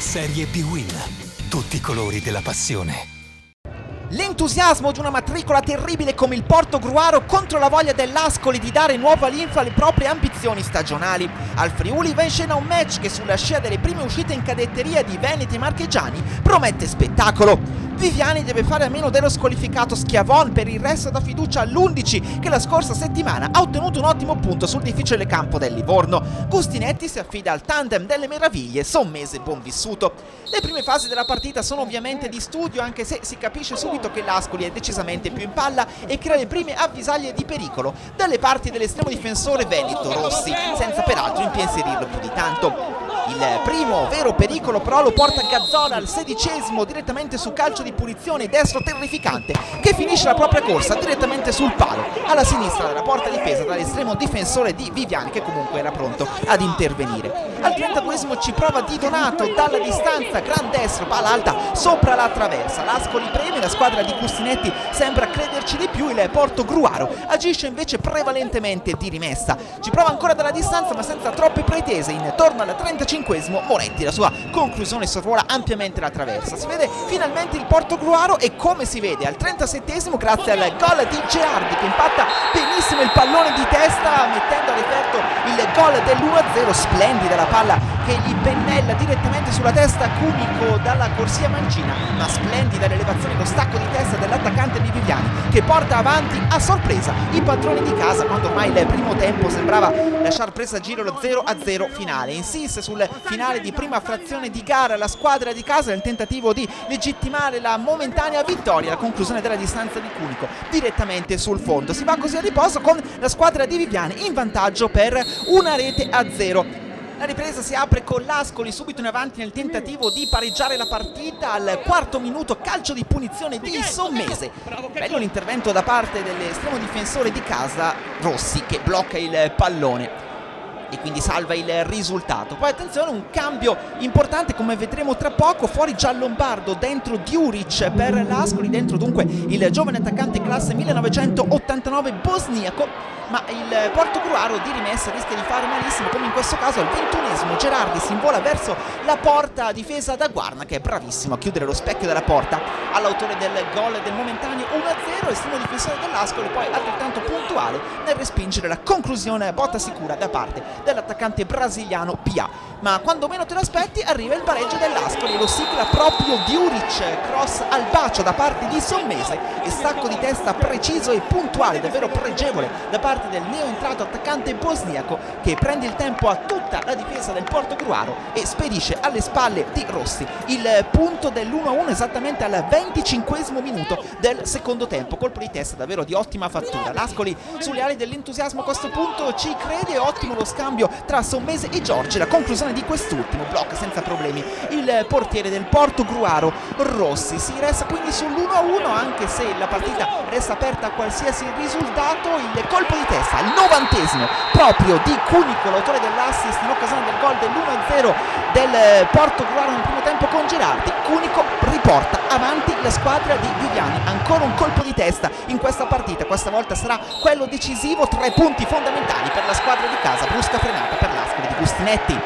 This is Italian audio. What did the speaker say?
Serie B-Win. Tutti i colori della passione. L'entusiasmo di una matricola terribile come il Portogruaro contro la voglia dell'Ascoli di dare nuova linfa alle proprie ambizioni stagionali. Al Friuli va in scena un match che sulla scia delle prime uscite in cadetteria di Veneti e Marchigiani promette spettacolo. Viviani deve fare a meno dello squalificato Schiavon, per il resto dà fiducia all'11 che la scorsa settimana ha ottenuto un ottimo punto sul difficile campo del Livorno. Gustinetti si affida al tandem delle meraviglie Sommese e Bonvissuto. Le prime fasi della partita sono ovviamente di studio, anche se si capisce subito che l'Ascoli è decisamente più in palla e crea le prime avvisaglie di pericolo dalle parti dell'estremo difensore veneto Rossi, senza peraltro impensierirlo più di tanto. Il primo vero pericolo però lo porta Gazzola al 16esimo direttamente su calcio di punizione destro terrificante che finisce la propria corsa direttamente sul palo alla sinistra della porta difesa dall'estremo difensore di Viviani, che comunque era pronto ad intervenire. Al 32esimo ci prova Di Donato dalla distanza, gran destro, palla alta sopra la traversa. L'Ascoli preme, la squadra di Gustinetti sembra crederci di più, il Portogruaro agisce invece prevalentemente di rimessa. Ci prova ancora dalla distanza ma senza troppe pretese. Intorno al 35esimo Moretti, la sua conclusione, sorvola ampiamente la traversa. Si vede finalmente il Portogruaro e come si vede al 37esimo grazie al gol di Gerardi che impatta benissimo il pallone di testa mettendo a referto il gol dell'1-0. Splendida la palla che gli pennella direttamente sulla testa Cunico dalla corsia mancina, ma splendida l'elevazione, lo stacco di testa dell'attaccante di Viviani che porta avanti a sorpresa i padroni di casa quando ormai il primo tempo sembrava lasciar presagire lo 0-0 finale. Insiste sul finale di prima frazione di gara la squadra di casa nel tentativo di legittimare la momentanea vittoria, la conclusione della distanza di Cunico direttamente sul fondo. Si va così a riposo con la squadra di Viviani in vantaggio per 1-0. La ripresa si apre con l'Ascoli subito in avanti nel tentativo di pareggiare la partita. Al quarto minuto calcio di punizione di Sommese. Bello l'intervento da parte dell'estremo difensore di casa Rossi che blocca il pallone e quindi salva il risultato. Poi attenzione, un cambio importante come vedremo tra poco, fuori Giallombardo, dentro Djuric per l'Ascoli, dentro dunque il giovane attaccante classe 1989 bosniaco. Ma il Portogruaro di rimessa rischia di fare malissimo, come in questo caso al 21esimo Gerardi si invola verso la porta difesa da Guarna, che è bravissimo a chiudere lo specchio della porta all'autore del gol del momentaneo 1-0. Estremo difensore dell'Ascoli poi altrettanto puntuale nel respingere la conclusione botta sicura da parte dell'attaccante brasiliano Pia. Ma quando meno te lo aspetti arriva il pareggio dell'Ascoli e lo sigla proprio Djuric, cross al bacio da parte di Sommese e stacco di testa preciso e puntuale, davvero pregevole da parte del neoentrato attaccante bosniaco che prende il tempo a tutta la difesa del Portogruaro e spedisce alle spalle di Rossi il punto dell'1-1 esattamente al 25esimo minuto del secondo tempo. Colpo di testa davvero di ottima fattura. L'Ascoli sulle ali dell'entusiasmo a questo punto ci crede, ottimo lo scambio tra Sommese e Giorgi, la conclusione di quest'ultimo blocca senza problemi il portiere del Portogruaro Rossi. Si resta quindi sull'1-1 anche se la partita resta aperta a qualsiasi risultato. Il colpo di testa al 90esimo proprio di Cunico, l'autore dell'assist in occasione del gol dell'1-0 del Portogruaro nel primo tempo con Gerardi. Cunico riporta avanti la squadra di Viviani. Ancora un colpo di testa in questa partita, questa volta sarà quello decisivo, 3 punti fondamentali per la squadra di casa. Brusca frenata per l'Ascoli di Gustinetti.